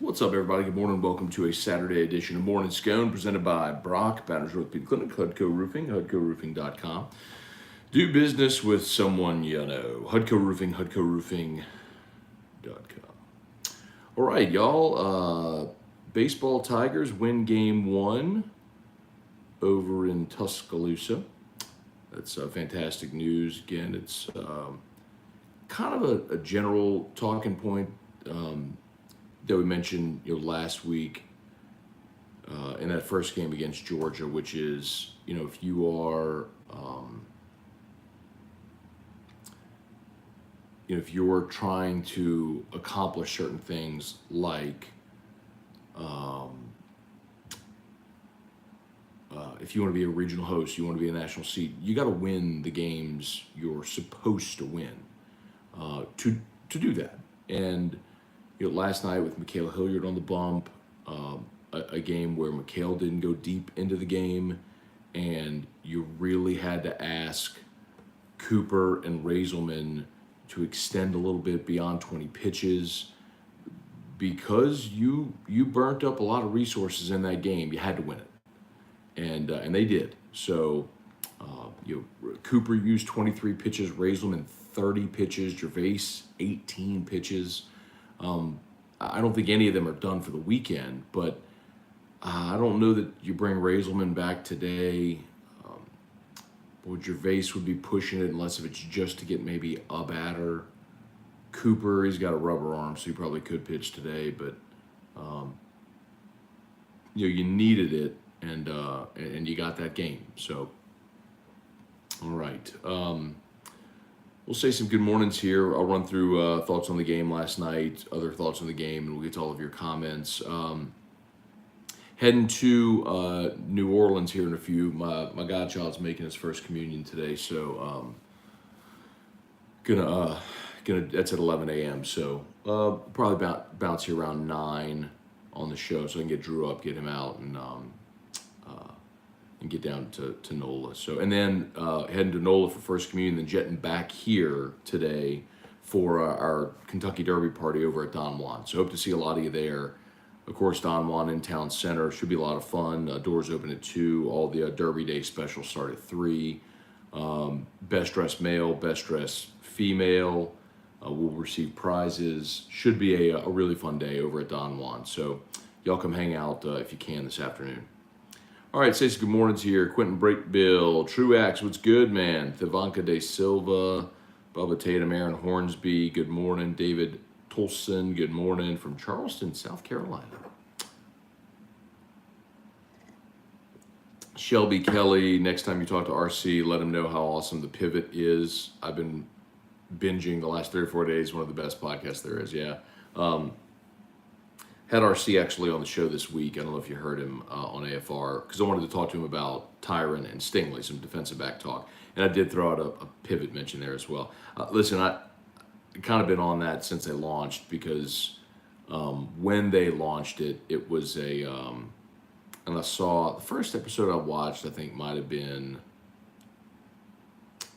What's up, everybody? Good morning. Welcome to a Saturday edition of Morning Scone presented by Brock, Batters Orthopedic Clinic, Hudco Roofing, HudcoRoofing.com. Do business with someone you know. Hudco Roofing, HudcoRoofing.com. All right, y'all. Baseball Tigers win game one over in Tuscaloosa. That's fantastic news. Again, it's kind of a general talking point that we mentioned last week in that first game against Georgia, which is, if you are, if you're trying to accomplish certain things like if you want to be a regional host, you want to be a national seed, you got to win the games you're supposed to win to do that. And last night with Mikhail Hilliard on the bump, a game where Mikhail didn't go deep into the game, and you really had to ask Cooper and Raiselman to extend a little bit beyond 20 pitches because you burnt up a lot of resources in that game. You had to win it, and they did. So Cooper used 23 pitches, Raiselman 30 pitches, Gervais 18 pitches. I don't think any of them are done for the weekend, but I don't know that you bring Raiselman back today. Gervais would be pushing it unless if it's just to get maybe a batter. Cooper, he's got a rubber arm, so he probably could pitch today, but you needed it, and you got that game. So, all right. We'll say some good mornings here. I'll run through thoughts on the game last night, other thoughts on the game, and we'll get to all of your comments. Heading to New Orleans here in a few. My godchild's making his first communion today, so gonna that's at 11 a.m. So probably bounce here around 9 on the show, so I can get Drew up, get him out, and get down to NOLA. So, and then heading to NOLA for First Communion, then jetting back here today for our Kentucky Derby party over at Don Juan. So hope to see a lot of you there. Of course, Don Juan in Town Center should be a lot of fun. Doors open at 2. All the Derby Day specials start at 3. Best dressed male, best dressed female will receive prizes. Should be a really fun day over at Don Juan. So y'all come hang out if you can this afternoon. All right, say some good mornings here. Quentin Breakbill, Truax, what's good, man? Thivanka De Silva, Bubba Tatum, Aaron Hornsby, good morning. David Tolson, good morning from Charleston, South Carolina. Shelby Kelly, next time you talk to RC, let him know how awesome The Pivot is. I've been binging the last 3 or 4 days, one of the best podcasts there is, yeah. Had RC actually on the show this week. I don't know if you heard him on AFR, because I wanted to talk to him about Tyron and Stingley, some defensive back talk. And I did throw out a pivot mention there as well. Listen, I kind of been on that since they launched, because when they launched it, it was and I saw the first episode I watched, I think might have been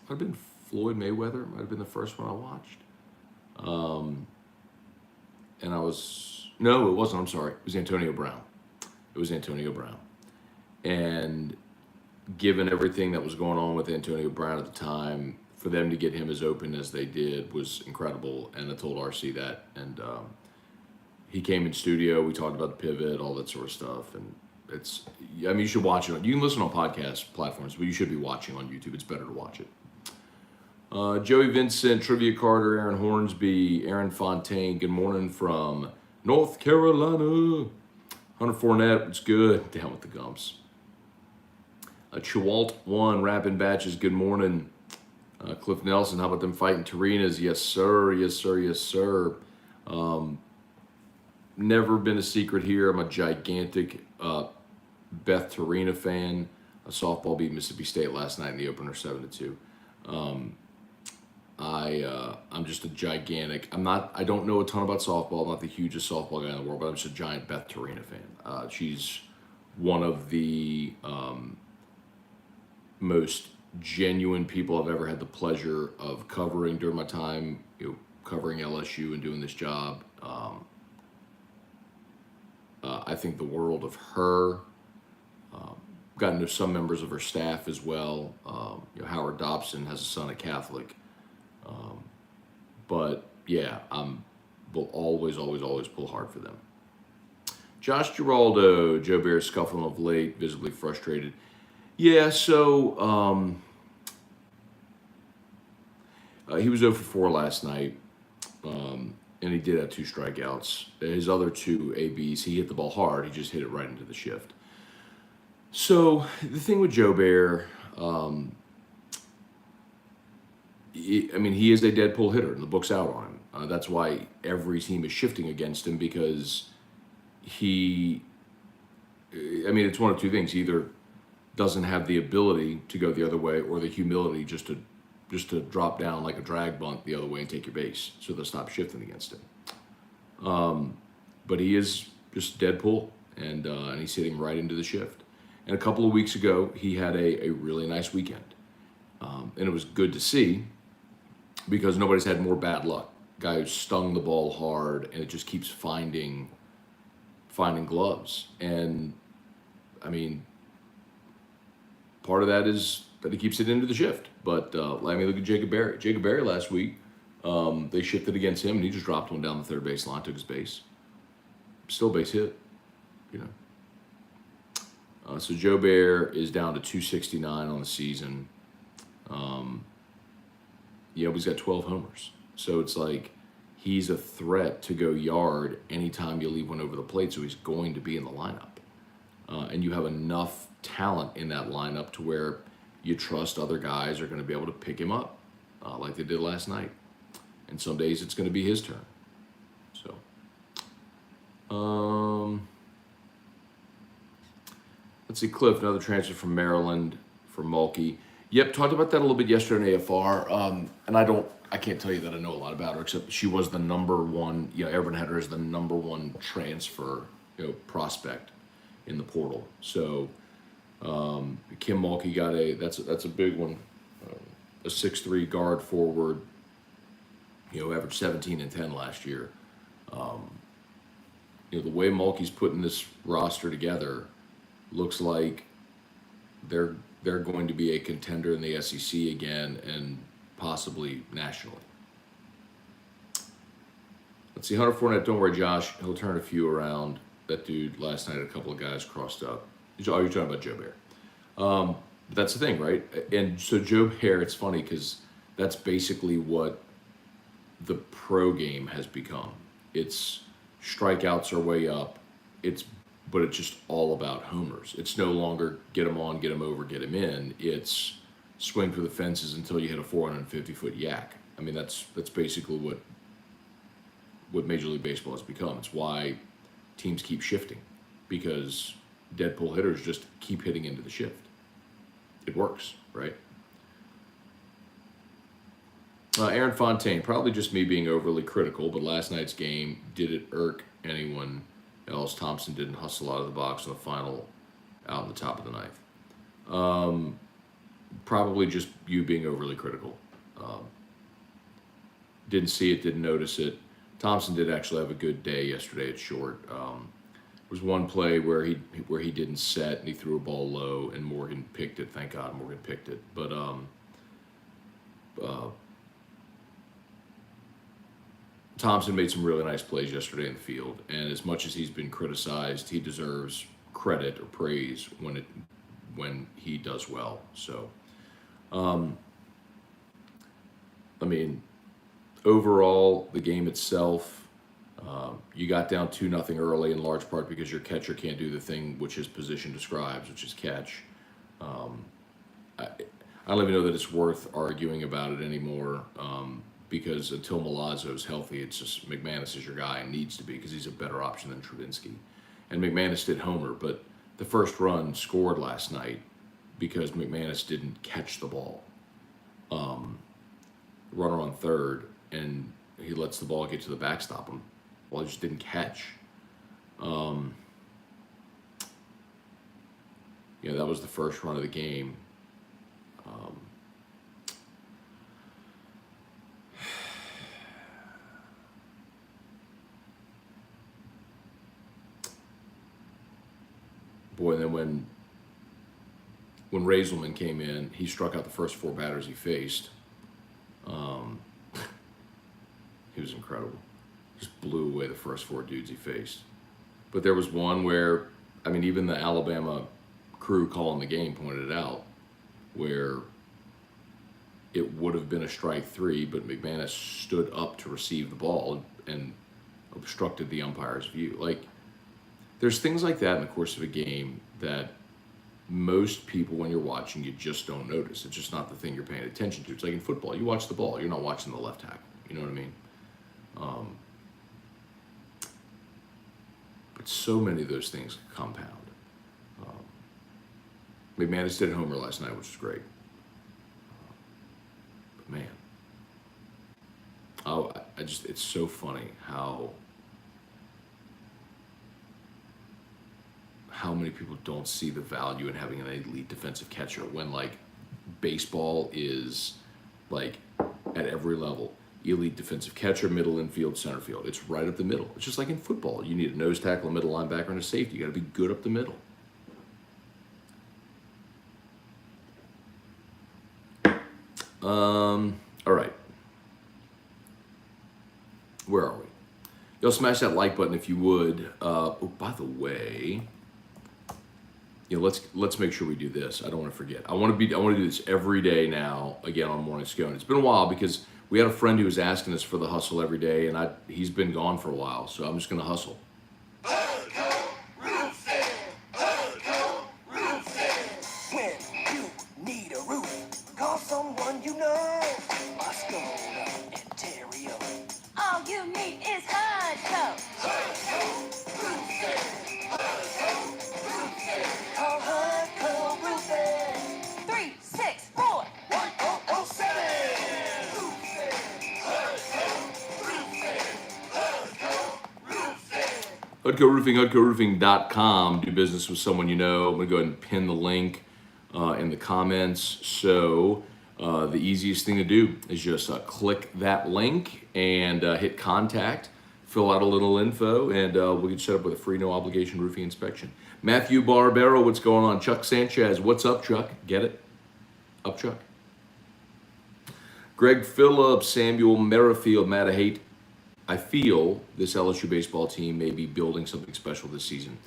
Floyd Mayweather, might have been the first one I watched. And no, it wasn't. I'm sorry. It was Antonio Brown. And given everything that was going on with Antonio Brown at the time, for them to get him as open as they did was incredible. And I told RC that. And he came in studio. We talked about the pivot, all that sort of stuff. And you should watch it. You can listen on podcast platforms, but you should be watching on YouTube. It's better to watch it. Joey Vincent, Trivia Carter, Aaron Hornsby, Aaron Fontaine, good morning from North Carolina. Hunter Fournette, what's good? Down with the Gumps. Chewalt 1, Rapping Batches, good morning. Cliff Nelson, how about them fighting Torinas? Yes, sir. Yes, sir. Yes, sir. Never been a secret here. I'm a gigantic Beth Torina fan. A softball beat Mississippi State last night in the opener 7-2. I'm just a gigantic. I don't know a ton about softball. I'm not the hugest softball guy in the world, but I'm just a giant Beth Torina fan. She's one of the most genuine people I've ever had the pleasure of covering during my time, covering LSU and doing this job. I think the world of her. Gotten to some members of her staff as well. Howard Dobson has a son, a Catholic. But yeah, will always, always, always pull hard for them. Josh Giraldo, Joe Bear scuffling of late, visibly frustrated. Yeah, so he was 0 for 4 last night, and he did have 2 strikeouts. His other 2 ABs, he hit the ball hard. He just hit it right into the shift. So the thing with Joe Bear, he is a dead pull hitter, and the book's out on him. That's why every team is shifting against him, because it's one of 2 things. He either doesn't have the ability to go the other way, or the humility just to drop down like a drag bunt the other way and take your base, so they'll stop shifting against him. But he is just dead pull, and he's hitting right into the shift. And a couple of weeks ago, he had a really nice weekend. And it was good to see, because nobody's had more bad luck. Guy who stung the ball hard, and it just keeps finding gloves. And, part of that is that he keeps it into the shift. But, look at Jacob Berry. Jacob Berry last week, they shifted against him, and he just dropped one down the third base line, took his base. Still base hit, So Joe Bear is down to 269 on the season. He's got 12 homers. So it's like he's a threat to go yard anytime you leave one over the plate, so he's going to be in the lineup. And you have enough talent in that lineup to where you trust other guys are going to be able to pick him up, like they did last night. And some days it's going to be his turn. So, let's see, Cliff, another transfer from Maryland for Mulkey. Yep, talked about that a little bit yesterday in AFR. And I can't tell you that I know a lot about her, except she was the number 1, everyone had her as the number 1 transfer, prospect in the portal. So, Kim Mulkey got that's a big one, a 6'3" guard forward, averaged 17 and 10 last year. The way Mulkey's putting this roster together, looks like they're going to be a contender in the SEC again, and possibly nationally. Let's see, Hunter Fournette, don't worry, Josh, he'll turn a few around. That dude last night, a couple of guys crossed up. Oh, you're talking about Joe Bear. That's the thing, right? And so Joe Bear, it's funny because that's basically what the pro game has become. It's strikeouts are way up. But it's just all about homers. It's no longer get him on, get him over, get him in. It's swing for the fences until you hit a 450-foot yak. That's basically what Major League Baseball has become. It's why teams keep shifting, because dead pull hitters just keep hitting into the shift. It works, right? Aaron Fontaine, probably just me being overly critical, but last night's game, did it irk anyone else? Thompson didn't hustle out of the box in the final, out in the top of the ninth. Probably just you being overly critical. Didn't see it, didn't notice it. Thompson did actually have a good day yesterday at short. There was one play where he didn't set and he threw a ball low, and Morgan picked it. Thank God Morgan picked it. But Thompson made some really nice plays yesterday in the field, and as much as he's been criticized, he deserves credit or praise when he does well. So, overall, the game itself, you got down 2-0 early, in large part because your catcher can't do the thing which his position describes, which is catch. I don't even know that it's worth arguing about it anymore, because until Milazzo's healthy, it's just McManus is your guy and needs to be, because he's a better option than Travinsky. And McManus did homer, but the first run scored last night because McManus didn't catch the ball. Runner on third, and he lets the ball get to the backstop him. Well, he just didn't catch. That was the first run of the game. Boy, and then when Raiselman came in, he struck out the first 4 batters he faced. He was incredible. Just blew away the first 4 dudes he faced. But there was one where, I mean, even the Alabama crew calling the game pointed it out, where it would have been a strike 3, but McManus stood up to receive the ball and obstructed the umpire's view. Like, there's things like that in the course of a game that most people, when you're watching, you just don't notice. It's just not the thing you're paying attention to. It's like in football, you watch the ball, you're not watching the left tackle. You know what I mean? But so many of those things compound. McManus did a homer last night, which was great. But man, it's so funny how many people don't see the value in having an elite defensive catcher when, like, baseball is, like, at every level. Elite defensive catcher, middle infield, center field. It's right up the middle. It's just like in football. You need a nose tackle, a middle linebacker, and a safety. You got to be good up the middle. All right. Where are we? Y'all smash that like button if you would. Oh, by the way, let's make sure we do this. I don't want to forget. I want to do this every day now. Again on Morning Scone. It's been a while because we had a friend who was asking us for the hustle every day, and he's been gone for a while, so I'm just going to hustle. When you need a roof, call someone you know. Scone, Ontario. All you need is HUDCO. Call HUDCO Roofing. 364. 1007. HUDCO Roofing, HUDCOroofing.com. Do business with someone you know. I'm going to go ahead and pin the link in the comments. So the easiest thing to do is just click that link and hit contact, fill out a little info, and we'll get set up with a free no obligation roofing inspection. Matthew Barbero, what's going on? Chuck Sanchez, what's up, Chuck? Get it? Up, Chuck. Greg Phillips, Samuel Merrifield, Matt, I feel this LSU baseball team may be building something special this season.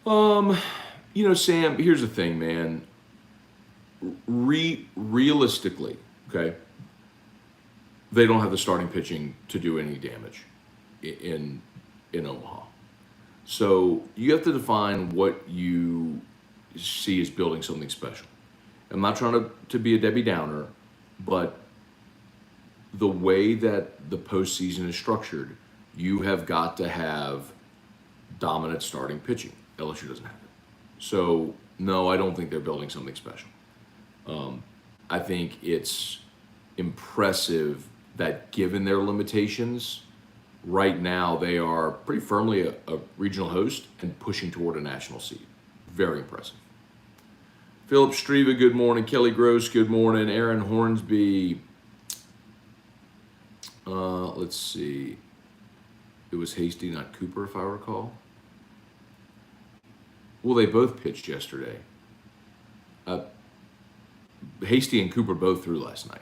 Sam, here's the thing, man. Realistically, okay, they don't have the starting pitching to do any damage in Omaha. So you have to define what you see as building something special. I'm not trying to be a Debbie Downer, but the way that the postseason is structured, you have got to have dominant starting pitching. LSU doesn't have it. So, no, I don't think they're building something special. I think it's impressive that given their limitations, right now they are pretty firmly a regional host and pushing toward a national seed. Very impressive. Philip Streva, good morning. Kelly Gross, good morning. Aaron Hornsby. Let's see. It was Hasty, not Cooper, if I recall. Well, they both pitched yesterday. Hasty and Cooper both threw last night.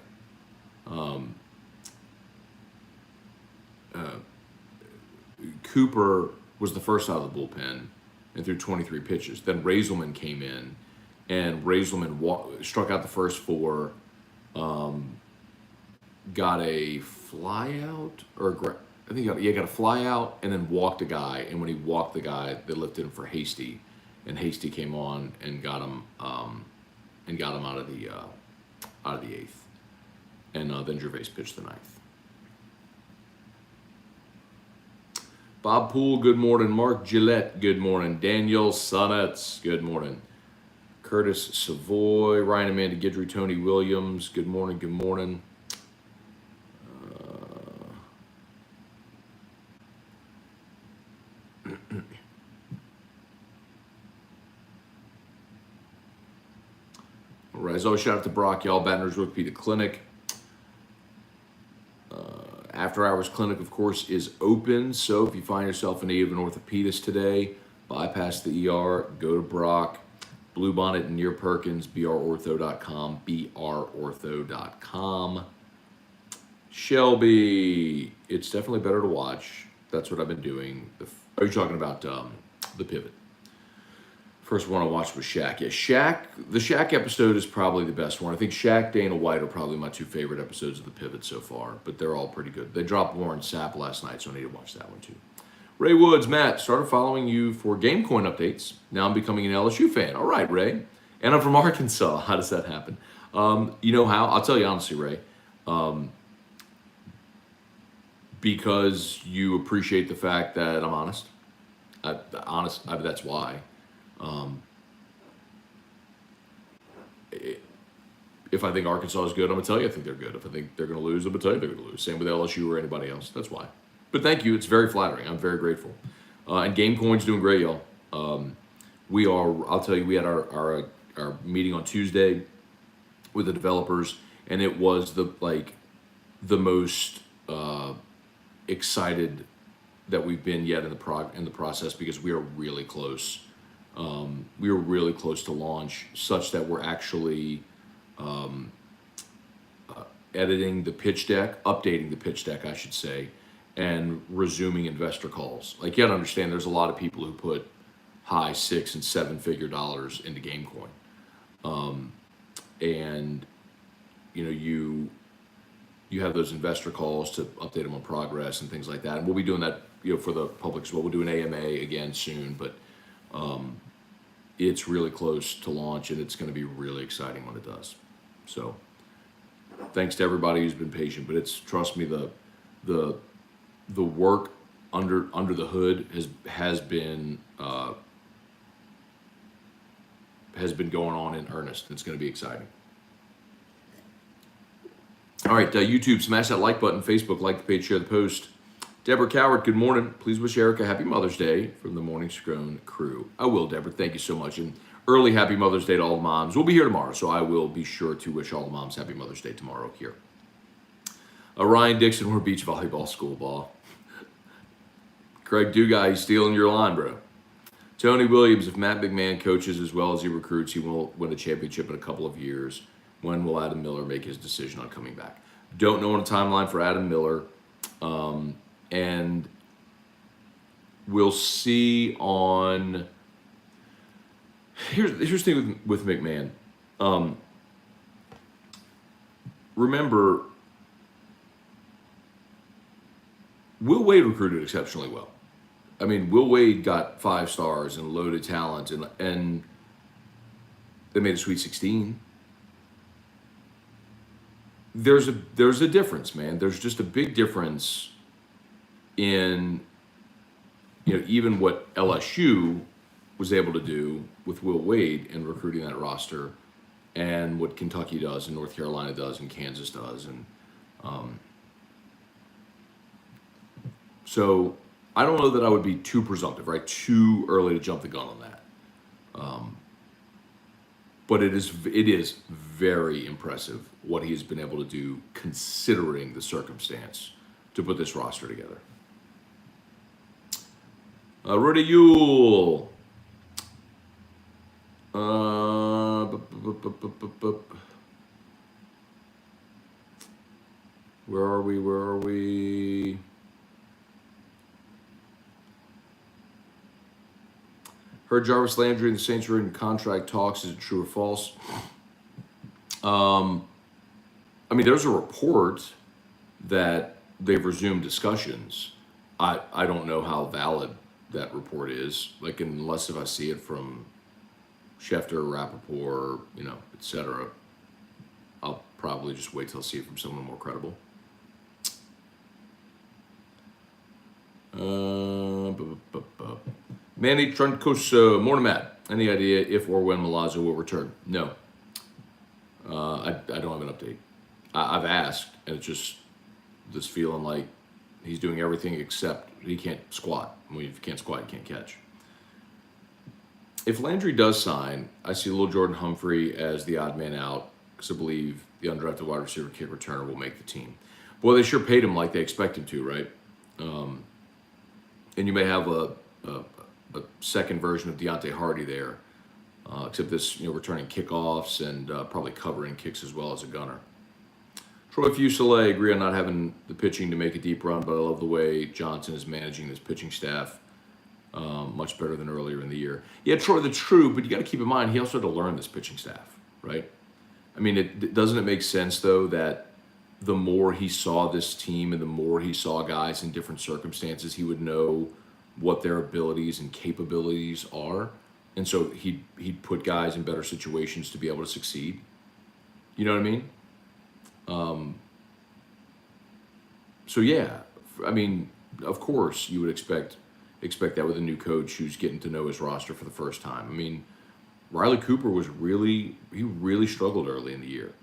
Cooper was the first out of the bullpen and threw 23 pitches. Then Raiselman came in, and Raiselman struck out the first 4, got a fly out, got a fly out, and then walked a guy. And when he walked the guy, they lifted him for Hasty, and Hasty came on and got him out of the 8th, and then Gervais pitched the 9th. Bob Poole, good morning. Mark Gillette, good morning. Daniel Sonnets, good morning. Curtis Savoy, Ryan Amanda Guidry, Tony Williams, good morning, good morning. All right, as always, shout out to Brock, y'all, Baton Rouge Orthopedic Clinic. After Hours Clinic, of course, is open. So if you find yourself in need of an orthopedist today, bypass the ER, go to Brock, Bluebonnet and near Perkins, brortho.com, brortho.com. Shelby, it's definitely better to watch. That's what I've been doing. Are you talking about the pivot? First one I watched was Shaq. Yeah, the Shaq episode is probably the best one. I think Shaq, Dana White are probably my two favorite episodes of the pivot so far, but they're all pretty good. They dropped Warren Sapp last night, so I need to watch that one too. Ray Woods, Matt, started following you for GameCoin updates. Now I'm becoming an LSU fan. All right, Ray. And I'm from Arkansas. How does that happen? You know how? I'll tell you honestly, Ray. Because you appreciate the fact that I'm honest. That's why. If I think Arkansas is good, I'm going to tell you I think they're good. If I think they're going to lose, I'm going to tell you they're going to lose. Same with LSU or anybody else. That's why. But thank you. It's very flattering. I'm very grateful. And GameCoin's doing great, y'all. I'll tell you, we had our meeting on Tuesday with the developers, and it was the most excited that we've been yet in the process, because we are really close. We are really close to launch, such that we're actually editing the pitch deck, updating the pitch deck, I should say, and resuming investor calls. Like, you gotta understand, there's a lot of people who put high 6 and 7 figure dollars into GameCoin. And you have those investor calls to update them on progress and things like that. And we'll be doing that, for the public as well. We'll do an AMA again soon, but it's really close to launch, and it's going to be really exciting when it does. So thanks to everybody who's been patient, but trust me, the work under the hood has been going on in earnest. It's going to be exciting. All right, YouTube, smash that like button. Facebook, like the page, share the post. Deborah Coward, good morning. Please wish Erica happy Mother's Day from the Morning Scone crew. I will, Deborah. Thank you so much. And early happy Mother's Day to all the moms. We'll be here tomorrow, so I will be sure to wish all the moms happy Mother's Day tomorrow here. Ryan Dixon, we're beach volleyball school ball. Craig Dugai, he's stealing your line, bro. Tony Williams, if Matt McMahon coaches as well as he recruits, he will win a championship in a couple of years. When will Adam Miller make his decision on coming back? Don't know on a timeline for Adam Miller. And we'll see on... Here's the thing with McMahon. Remember, Will Wade recruited exceptionally well. I mean, Will Wade got 5 stars and loaded talent, and they made a Sweet 16. There's a difference, man. There's just a big difference in, even what LSU was able to do with Will Wade and recruiting that roster, and what Kentucky does and North Carolina does and Kansas does. And so I don't know that I would be too presumptive, right? Too early to jump the gun on that. But it is very impressive what he has been able to do, considering the circumstance, to put this roster together. Rudy Yule. Where are we? Heard Jarvis Landry and the Saints are in contract talks. Is it true or false? I mean, there's a report that they've resumed discussions. I don't know how valid that report is. Like, unless if I see it from Schefter, Rappaport, et cetera, I'll probably just wait till I see it from someone more credible. Manny Truncoso, morning, Matt. Any idea if or when Milazzo will return? No. I don't have an update. I've asked, and it's just this feeling like he's doing everything except he can't squat. If you can't squat, you can't catch. If Landry does sign, I see little Jordan Humphrey as the odd man out, because I believe the undrafted wide receiver kick returner will make the team. Boy, they sure paid him like they expect him to, right? And you may have a a second version of Deontay Hardy there, except this, returning kickoffs and probably covering kicks as well as a gunner. Troy Fuselier, agree on not having the pitching to make a deep run, but I love the way Johnson is managing this pitching staff much better than earlier in the year. Yeah, Troy, that's true, but you got to keep in mind he also had to learn this pitching staff, right? I mean, doesn't it make sense though that the more he saw this team and the more he saw guys in different circumstances, he would know what their abilities and capabilities are, and so he'd put guys in better situations to be able to succeed. You know what I mean? So yeah, I mean, of course you would expect that with a new coach who's getting to know his roster for the first time. I mean, Riley Cooper really struggled early in the year.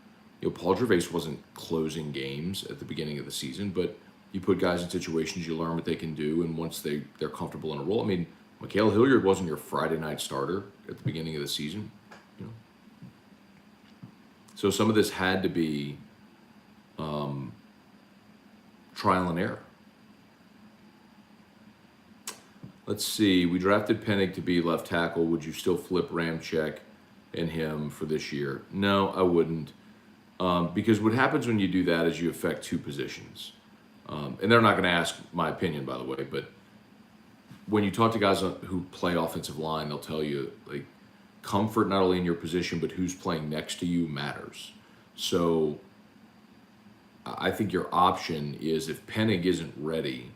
Paul Gervais wasn't closing games at the beginning of the season, but you put guys in situations, you learn what they can do, and once they're comfortable in a role. I mean, Mikael Hilliard wasn't your Friday night starter at the beginning of the season. So some of this had to be trial and error. Let's see. We drafted Penning to be left tackle. Would you still flip Ramczyk and him for this year? No, I wouldn't. Because what happens when you do that is you affect two positions. And they're not going to ask my opinion, by the way, but when you talk to guys who play offensive line, they'll tell you, like, comfort not only in your position, but who's playing next to you matters. So I think your option is, if Penning isn't ready,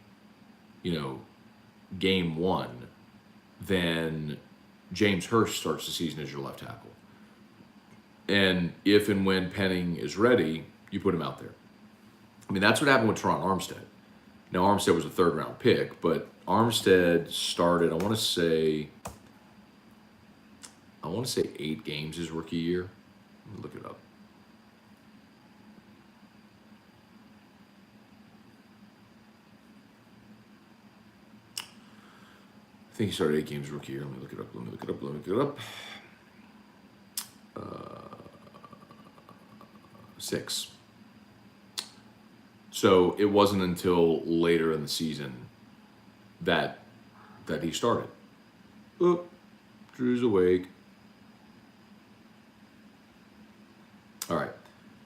game one, then James Hurst starts the season as your left tackle. And if and when Penning is ready, you put him out there. I mean, that's what happened with Teron Armstead. Now, Armstead was a third-round pick, but Armstead started, I want to say 8 games his rookie year. Let me look it up. I think he started 8 games rookie year. Let me look it up. 6. So it wasn't until later in the season that he started. Oh, Drew's awake. All right,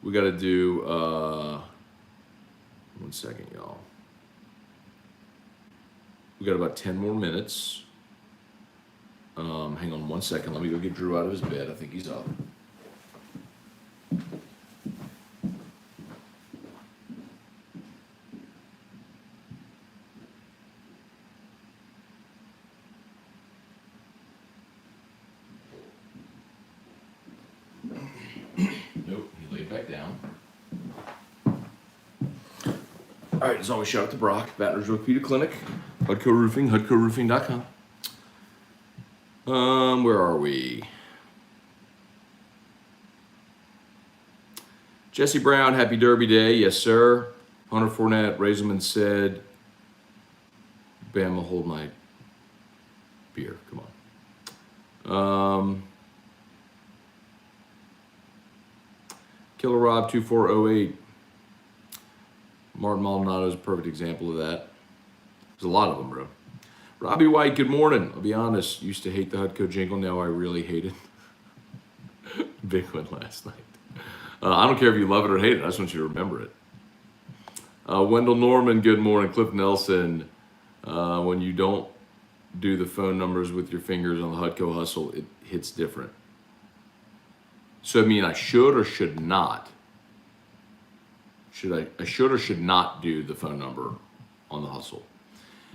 we got to do 1 second, y'all. We got about 10 more minutes. Hang on 1 second. Let me go get Drew out of his bed. I think he's up. Nope, he laid back down. All right, as always, shout out to Brock, Baton Rouge Orthopedic Clinic, Hudco Roofing, HudcoRoofing.com. Where are we? Jesse Brown, happy Derby Day. Yes, sir. Hunter Fournette, Razelman said, Bama, hold my beer. Come on. Killer Rob 2408. Martin Maldonado is a perfect example of that. There's a lot of them, bro. Robbie White, good morning. I'll be honest, used to hate the Hudco jingle. Now I really hate it. Big one last night. I don't care if you love it or hate it. I just want you to remember it. Wendell Norman, good morning. Cliff Nelson, when you don't do the phone numbers with your fingers on the Hudco Hustle, it hits different. So, I mean, I should or should not? I should or should not do the phone number on the Hustle?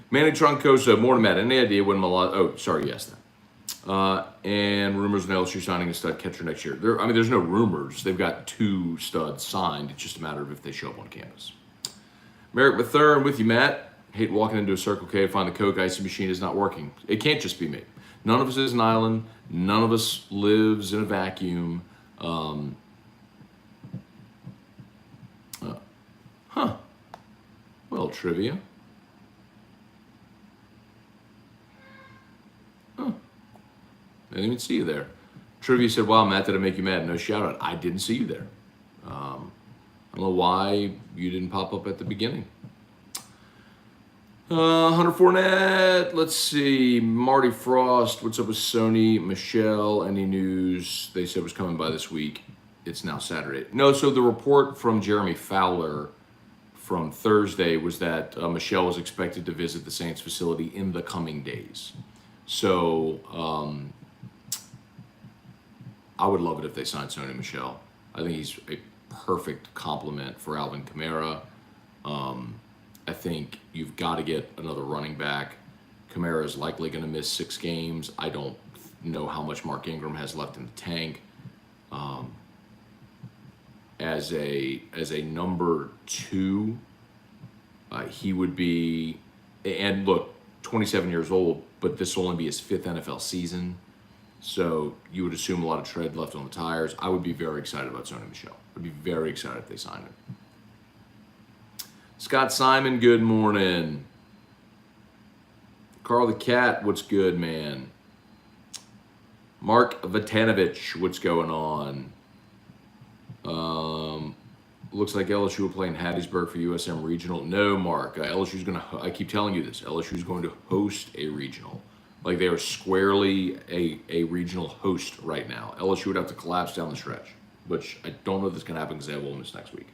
Manny Troncoso, morning, Matt. Any idea when yes, that. And rumors of LSU signing a stud catcher next year. There's no rumors. They've got 2 studs signed. It's just a matter of if they show up on campus. Merrick Bethune, with you, Matt. Hate walking into a Circle K to find the Coke icy machine is not working. It can't just be me. None of us is an island. None of us lives in a vacuum. Well, trivia. I didn't even see you there. Trivia said, wow, Matt, did I make you mad? No shout out. I didn't see you there. I don't know why you didn't pop up at the beginning. Hunter Fournette. Let's see. Marty Frost. What's up with Sony? Michelle. Any news? They said was coming by this week. It's now Saturday. No, so the report from Jeremy Fowler from Thursday was that Michelle was expected to visit the Saints facility in the coming days. So I would love it if they signed Sony Michel. I think he's a perfect complement for Alvin Kamara. I think you've got to get another running back. Kamara is likely going to miss 6 games. I don't know how much Mark Ingram has left in the tank. As a number 2, he would be, and look, 27 years old, but this will only be his 5th NFL season. So you would assume a lot of tread left on the tires. I would be very excited about Sony Michel. I'd be very excited if they signed him. Scott Simon, good morning. Carl the Cat, what's good, man? Mark Vatanovich, what's going on? Looks like LSU will play in Hattiesburg for USM Regional. No, Mark. LSU's going to, I keep telling you this, LSU's going to host a regional. Like they are squarely a regional host right now. LSU would have to collapse down the stretch, which I don't know if this can happen because they have Ole Miss next week.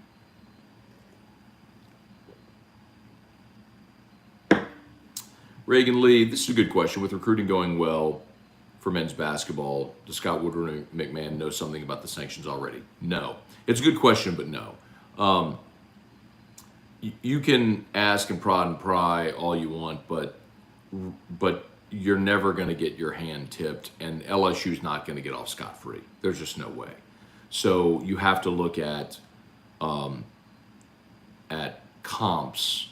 Reagan Lee, this is a good question. With recruiting going well for men's basketball, does Scott Woodward and McMahon know something about the sanctions already? No. It's a good question, but no. You can ask and prod and pry all you want, but you're never going to get your hand tipped, and LSU's not going to get off scot-free. There's just no way. So you have to look at comps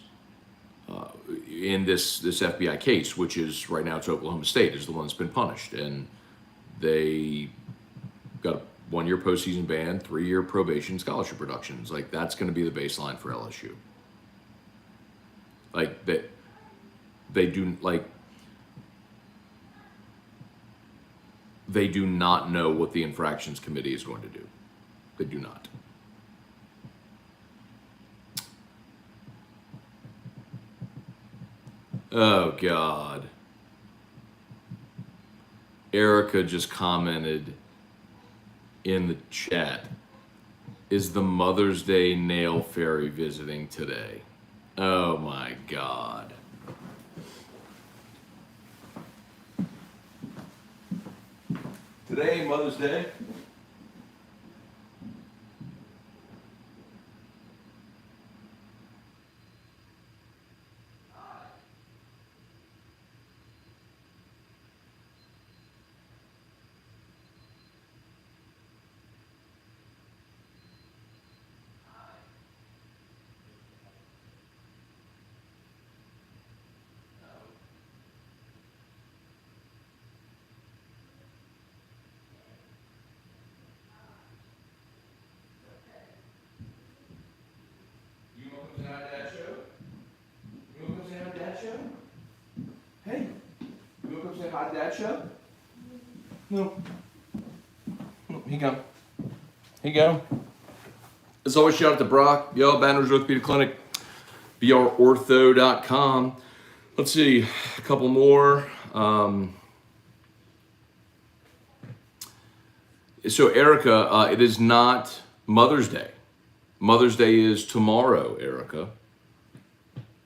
in this FBI case, which is right now it's Oklahoma State is the one that's been punished, and they got a 1-year postseason ban, 3-year probation, scholarship reductions. Like that's going to be the baseline for LSU. Like that, they do not know what the infractions committee is going to do. They do not. Oh, God. Erica just commented in the chat, is the Mother's Day Nail Fairy visiting today? Oh, my God. Today, Mother's Day? Hey, you want to come say hi to Dad show? No. Here you go. Here you go. As always, shout out to Brock, Baton Rouge Orthopedic Clinic, brortho.com. Let's see, a couple more. So Erica, it is not Mother's Day. Mother's Day is tomorrow, Erica.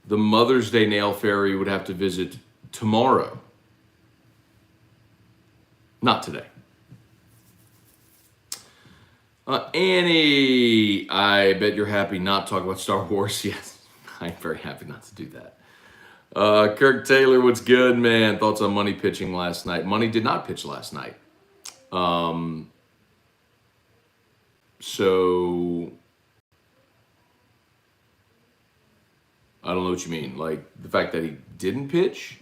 The Mother's Day Nail Fairy would have to visit tomorrow. Not today. Annie, I bet you're happy not to talk about Star Wars. Yes, I'm very happy not to do that. Kirk Taylor, what's good, man? Thoughts on Money pitching last night? Money did not pitch last night. So I don't know what you mean. Like the fact that he didn't pitch.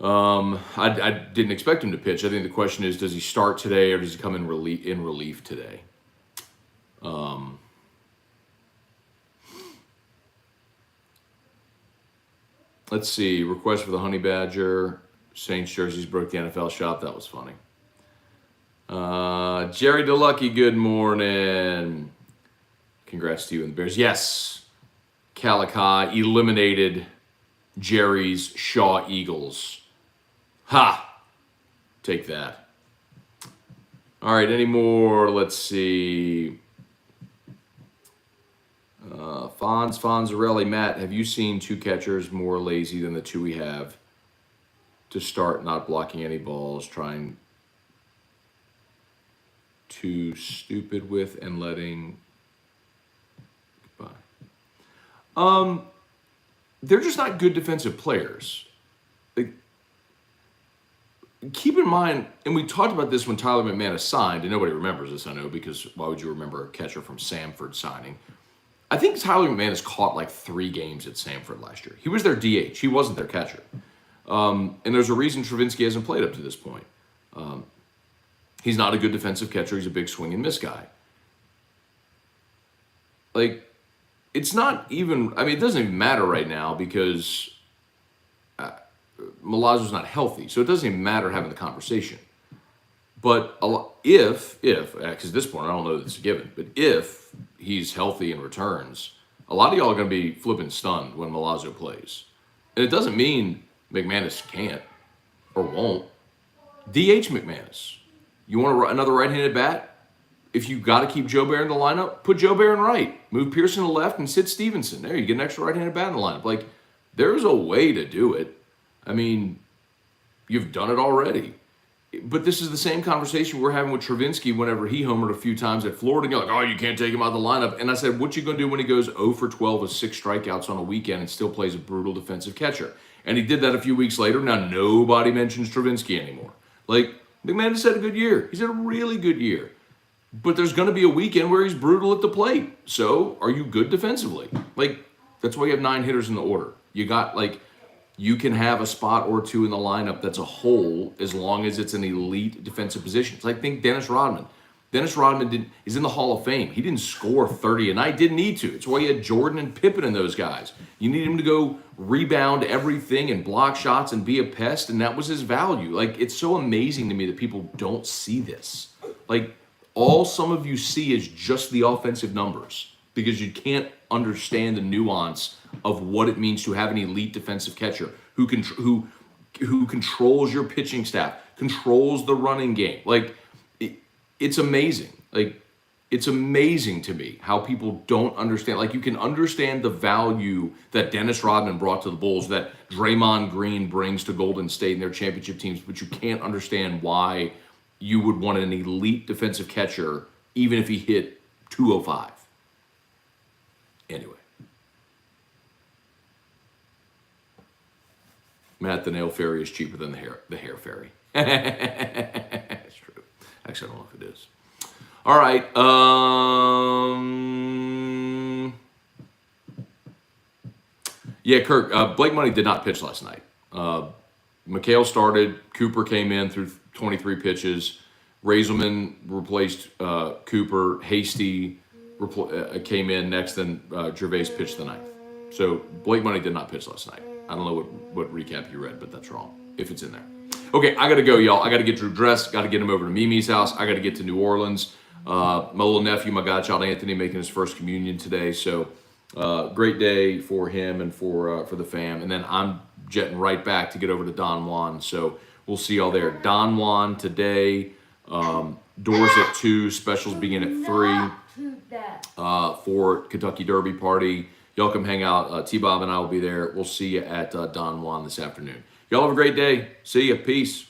I didn't expect him to pitch. I think the question is, does he start today or does he come in relief today? Let's see. Request for the Honey Badger. Saints jerseys broke the NFL shop. That was funny. Jerry DeLucky, good morning. Congrats to you and the Bears. Yes. Calico eliminated Jerry's Shaw Eagles. Ha! Take that. All right, any more? Let's see. Fonzarelli, Matt, have you seen two catchers more lazy than the two we have to start, not blocking any balls, trying too stupid with and letting goodbye? They're just not good defensive players. Like, keep in mind, and we talked about this when Tyler McManus signed, and nobody remembers this, I know, because why would you remember a catcher from Samford signing? I think Tyler McManus caught like 3 games at Samford last year. He was their DH. He wasn't their catcher. And there's a reason Travinski hasn't played up to this point. He's not a good defensive catcher. He's a big swing and miss guy. Like, it's not even, I mean, it doesn't even matter right now because Milazzo's not healthy. So it doesn't even matter having the conversation. But if, because at this point, I don't know that it's a given, but if he's healthy and returns, a lot of y'all are going to be flipping stunned when Milazzo plays. And it doesn't mean McManus can't or won't. DH McManus. You want another right-handed bat? If you got to keep Joe Barron in the lineup, put Joe Barron right. Move Pearson to left and sit Stevenson. There, you get an extra right-handed bat in the lineup. Like, there's a way to do it. I mean, you've done it already. But this is the same conversation we're having with Travinski whenever he homered a few times at Florida. And you're like, oh, you can't take him out of the lineup. And I said, what you going to do when he goes 0 for 12 with 6 strikeouts on a weekend and still plays a brutal defensive catcher? And he did that a few weeks later. Now nobody mentions Travinski anymore. Like, McManus had a good year. He's had a really good year. But there's going to be a weekend where he's brutal at the plate. So are you good defensively? Like, that's why you have 9 hitters in the order. You got, like, you can have a spot or two in the lineup that's a hole as long as it's an elite defensive position. It's like, think Dennis Rodman. Dennis Rodman is in the Hall of Fame. He didn't score 30 a night. Didn't need to. It's why you had Jordan and Pippen and those guys. You need him to go rebound everything and block shots and be a pest, and that was his value. Like, it's so amazing to me that people don't see this. Like, all some of you see is just the offensive numbers because you can't understand the nuance of what it means to have an elite defensive catcher who controls your pitching staff, controls the running game. Like, it's amazing. Like, it's amazing to me how people don't understand. Like, you can understand the value that Dennis Rodman brought to the Bulls, that Draymond Green brings to Golden State and their championship teams, but you can't understand why you would want an elite defensive catcher even if he hit 205. Anyway. Matt, the nail fairy is cheaper than the hair fairy. That's true. Actually, I don't know if it is. All right. Yeah, Kirk. Blake Money did not pitch last night. McHale started. Cooper came in through 23 pitches. Raiselman replaced Cooper. Hasty came in next. Then Gervais pitched the ninth. So Blake Money did not pitch last night. I don't know what recap you read, but that's wrong, if it's in there. Okay, I got to go, y'all. I got to get Drew dressed. Got to get him over to Mimi's house. I got to get to New Orleans. My little nephew, my godchild Anthony, making his first communion today. So great day for him and for the fam. And then I'm jetting right back to get over to Don Juan. So we'll see y'all there. Don Juan today. Doors at 2. Specials begin at 3 for Kentucky Derby party. Y'all come hang out. T-Bob and I will be there. We'll see you at Don Juan this afternoon. Y'all have a great day. See ya. Peace.